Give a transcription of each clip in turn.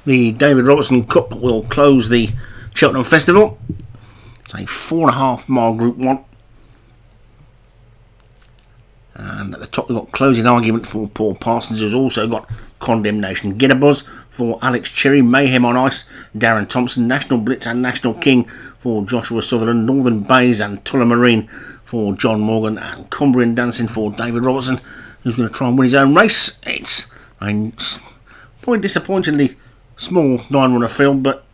The David Robertson Cup will close the Cheltenham Festival. It's a 4.5 mile Group 1. And at the top we've got Closing Argument for Paul Parsons, who's also got Condemnation. Get a Buzz for Alex Cherry. Mayhem on Ice, Darren Thompson. National Blitz and National King for Joshua Sutherland. Northern Bays and Tullamarine for John Morgan. And Cumbrian Dancing for David Robertson, who's going to try and win his own race. It's a probably disappointingly small 9-runner field, but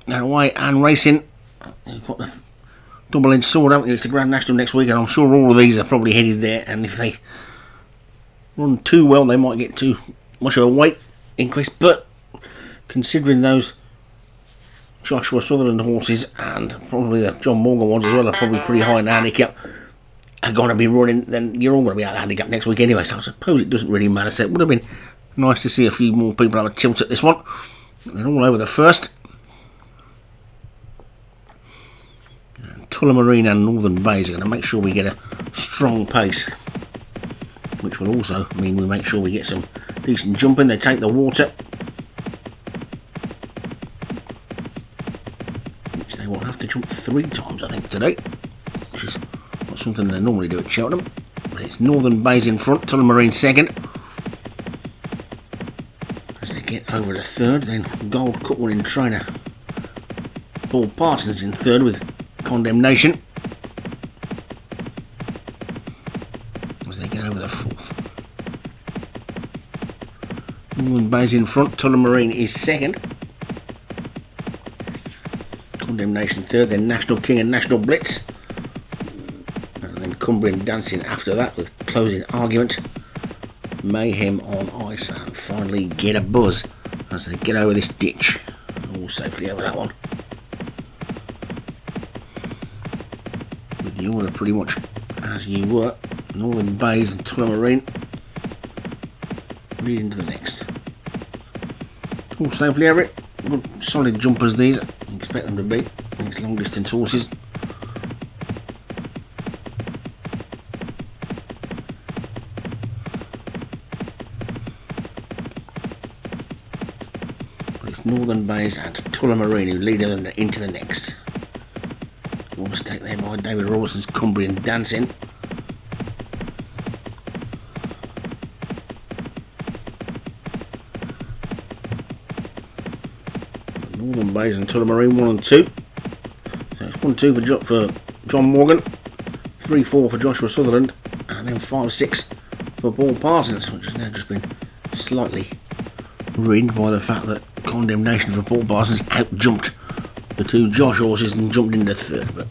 that way and racing, you've got the double-edged sword, haven't you? It's the Grand National next week, and I'm sure all of these are probably headed there, and if they run too well, they might get too much of a weight increase, but considering those Joshua Sutherland horses, and probably the John Morgan ones as well, are probably pretty high in the handicap, are going to be running, then you're all going to be out of the handicap next week anyway, so I suppose it doesn't really matter. So it would have been nice to see a few more people have a tilt at this one. They're all over the first. Tullamarine and Northern Bays are going to make sure we get a strong pace, which will also mean we make sure we get some decent jumping. They take the water, which they will have to jump 3 times, I think, today, which is not something they normally do at Cheltenham. But it's Northern Bays in front, Tullamarine second. As they get over the third, then Gold Cup winning trainer Paul Parsons in third with Condemnation. As they get over the fourth, Northern Bays in front, Tullamarine is second. Condemnation third, then National King and National Blitz. And then Cumbrian Dancing after that with Closing Argument, Mayhem on Ice, and finally Get a Buzz as they get over this ditch. All safely over that one. With the order pretty much as you were. Northern Bays and Tullamarine leading to the next. All safely over it. Good solid jumpers these. You expect them to be. These long distance horses. Northern Bays and Tullamarine who lead them into the next. One mistake there by David Robertson's Cumbrian Dancing. Northern Bays and Tullamarine 1 and 2. So it's 1-2 for John Morgan, 3-4 for Joshua Sutherland, and then 5-6 for Paul Parsons, which has now just been slightly ruined by the fact that Condemnation for Paul Parsons out-jumped the 2 Josh horses and jumped into third. But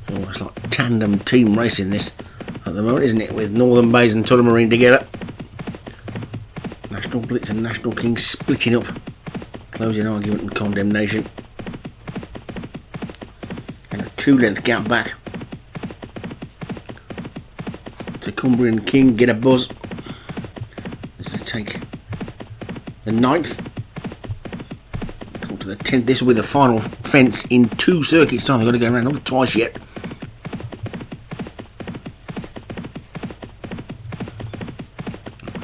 it's almost like tandem team racing this at the moment, isn't it? With Northern Bays and Tullamarine together. National Blitz and National King splitting up. Closing Argument and Condemnation. And a 2-length gap back to Cumbrian King. Get a Buzz. Take the 9th, come to the 10th. This will be the final fence in 2 circuits time. They've got to go around not twice yet.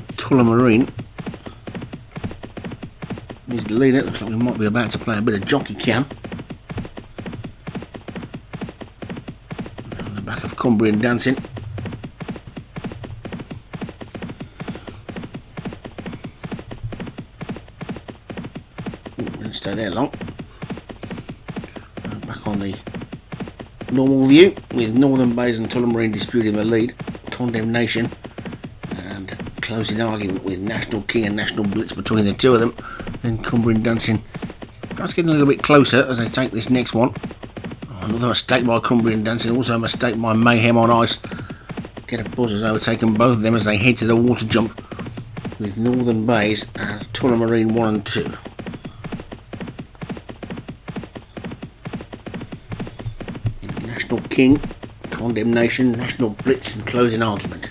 Tullamarine is the leader. Looks like we might be about to play a bit of jockey cam. On the back of Cumbrian Dancing. Stay there long. Back on the normal view with Northern Bays and Tullamarine disputing the lead. Condemnation and Closing Argument with National King and National Blitz between the 2 of them. Then Cumbrian Dancing perhaps getting a little bit closer as they take this next one. Another mistake by Cumbrian Dancing, also a mistake by Mayhem on Ice. Get a Buzz has overtaken both of them as they head to the water jump with Northern Bays and Tullamarine 1 and 2. National King, Condemnation, National Blitz and Closing Argument.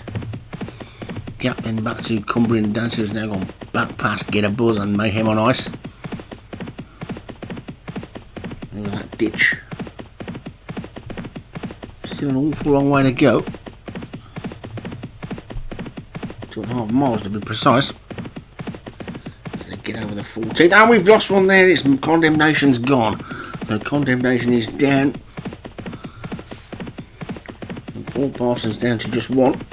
Gap then back to Cumbrian Dancers, now gone back past Get a Buzz and Mayhem on Ice. Over that ditch. Still an awful long way to go. 2.5 miles to be precise. get over the 14th. And we've lost one there. It's Condemnation's gone. So Condemnation is down. And Paul Parsons down to just one.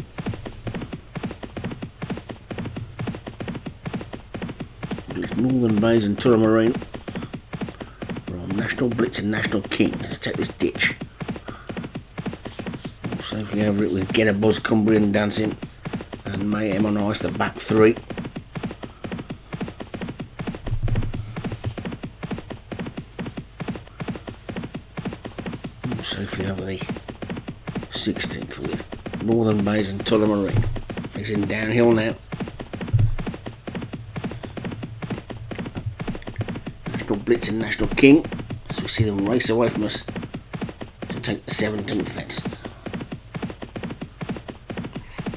It's Northern Bays and Tullamarine from National Blitz and National King. Let's take this ditch. All safely over it with Get a Buzz, Cumbrian Dancing, and Mayhem on Ice, the back three. All safely over the 16th with Northern Bays and Tullamarine. It's in downhill now. National Blitz and National King, as we see them race away from us to take the 17th fence.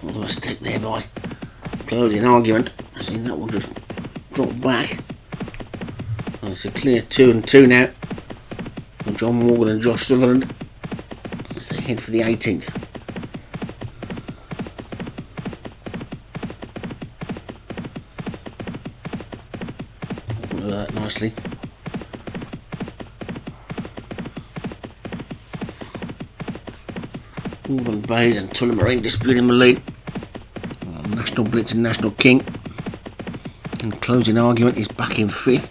A mistake there by closing argument. I see that one just drop back. And it's a clear 2 and 2 now for John Morgan and Josh Sutherland as they head for the 18th. Look at that nicely. Northern Bays and Tullamarine disputing the lead. National Blitz and National King. And closing argument is back in 5th.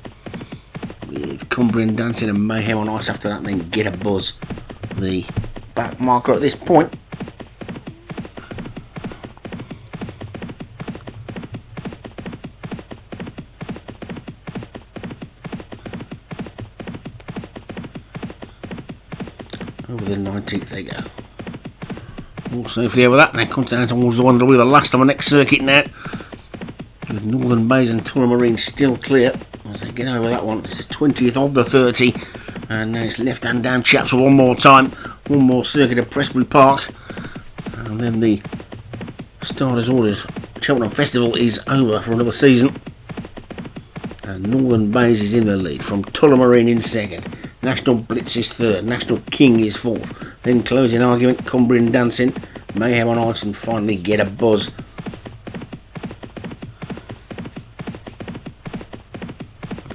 With Cumbrian Dancing and Mayhem on Ice after that, and then Get a Buzz, the back marker at this point. Over the 19th they go. All safely over that, and then comes down towards the one that'll be the last of the next circuit now. With Northern Bays and Tullamarine still clear as they get over that one. It's the 20th of the 30, and now it's left hand down chaps for one more time. One more circuit at Presbury Park, and then the starters' orders Cheltenham Festival is over for another season. And Northern Bays is in the lead from Tullamarine in second. National Blitz is third, National King is fourth. Then closing argument, Cumbrian Dancing, Mayhem on Ice, and finally Get a Buzz.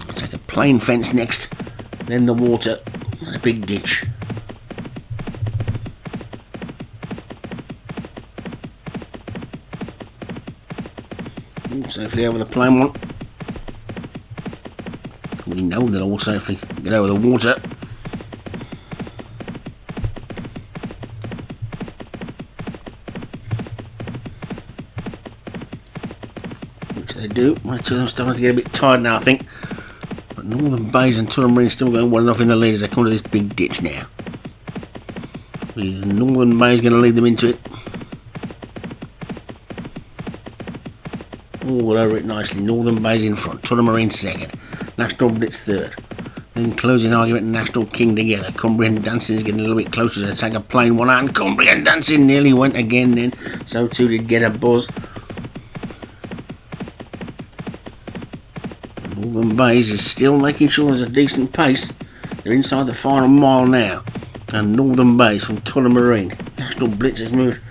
I'll take a plain fence next, then the water, and a big ditch. All safely over the plain one. We know they'll all safely get over the water. Which they do. One or two of them starting to get a bit tired now, I think. But Northern Bays and Tullamarine still going well enough in the lead as they come to this big ditch now. With Northern Bays going to lead them into it. All over it nicely. Northern Bays in front, Tullamarine second, National Blitz third. Then closing argument and National King together. Cumbrian Dancing is getting a little bit closer to take a plain one out, and Cumbrian Dancing nearly went again then. So too did Get a Buzz. Northern Bays is still making sure there's a decent pace. They're inside the final mile now. And Northern Bays from Tullamarine. National Blitz has moved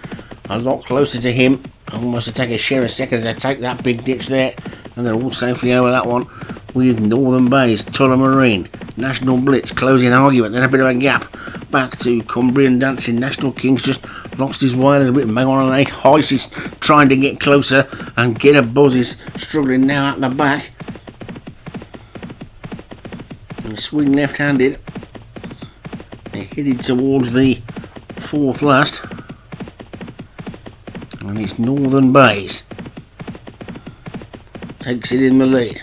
a lot closer to him. Almost to take a share of seconds. They take that big ditch there, and they're all safely over that one. With Northern Bays, Tullamarine, National Blitz closing argument, then a bit of a gap back to Cumbrian Dancing. National King's just lost his way a little bit. Bang on an 8. Heist is trying to get closer, and Get a Buzz is struggling now at the back. And swing left-handed. They're headed towards the 4th last. And it's Northern Bays takes it in the lead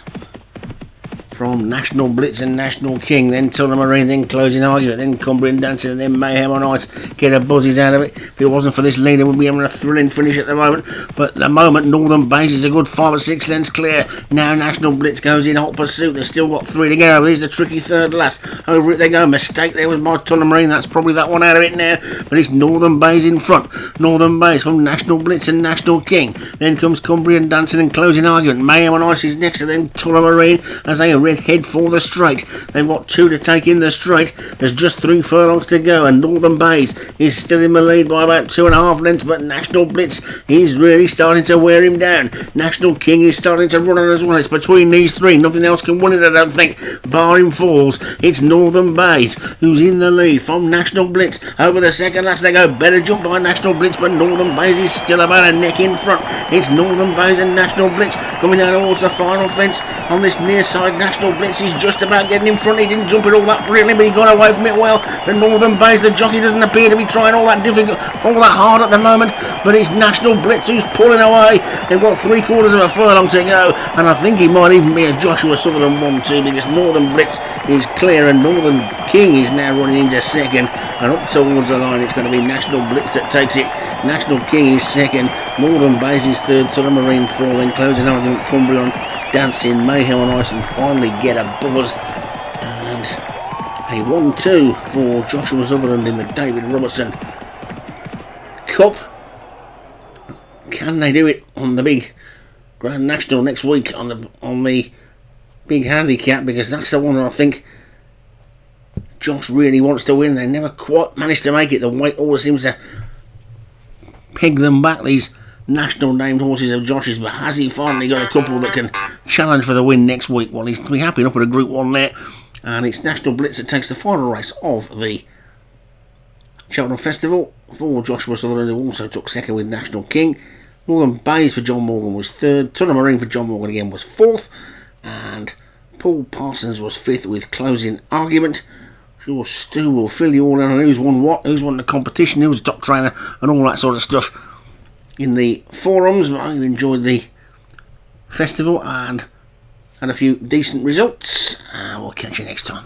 from National Blitz and National King, then Tullamarine, then closing argument, then Cumbrian Dancing, and then Mayhem on Ice. Get a Buzzies out of it. If it wasn't for this leader, we'd be having a thrilling finish at the moment. But at the moment, Northern Bays is a good 5 or 6 lengths clear. Now National Blitz goes in hot pursuit. They've still got 3 to go. Here's the tricky third last. Over it they go. Mistake there was by Tullamarine. That's probably that one out of it now. But it's Northern Bays in front. Northern Bays from National Blitz and National King. Then comes Cumbrian Dancing and closing argument. Mayhem on Ice is next, and then Tullamarine as they red head for the straight. They've got 2 to take in the straight. There's just 3 furlongs to go, and Northern Bays is still in the lead by about 2.5 lengths, but National Blitz is really starting to wear him down. National King is starting to run on as well. It's between these 3. Nothing else can win it, I don't think, barring falls. It's Northern Bays who's in the lead from National Blitz. Over the second last they go. Better jump by National Blitz, but Northern Bays is still about a neck in front. It's Northern Bays and National Blitz coming down towards the final fence on this near side. National Blitz is just about getting in front. He didn't jump it all that brilliantly, but he got away from it well. The Northern Bays, the jockey doesn't appear to be trying all that hard at the moment, but it's National Blitz who's pulling away. They've got 3/4 of a furlong to go, and I think he might even be a Joshua Sutherland 1-2, because Northern Blitz is clear and Northern King is now running into second, and up towards the line it's going to be National Blitz that takes it. National King is second, Northern Bays is third, Tullamarine 4, then closing argument Cumbrian, Dancing, Mayhem on Ice, and finally Get a Buzz, and a 1-2 for Joshua Sutherland in the David Robertson Cup. Can they do it on the big Grand National next week on the big handicap? Because that's the one that I think Josh really wants to win. They never quite managed to make it. The weight always seems to peg them back, these national named horses of Josh's, but has he finally got a couple that can challenge for the win next week? Well, he's going to be happy enough with a Group 1 there, and it's National Blitz that takes the final race of the Cheltenham Festival for Joshua Sutherland, who also took second with National King. Northern Bays for John Morgan was third, Tullamarine for John Morgan again was fourth, and Paul Parsons was fifth with Closing Argument. Sure, Stu will fill you all in on who's won what, who's won the competition, who's the top trainer, and all that sort of stuff in the forums. But I enjoyed the festival and had a few decent results, and we'll catch you next time.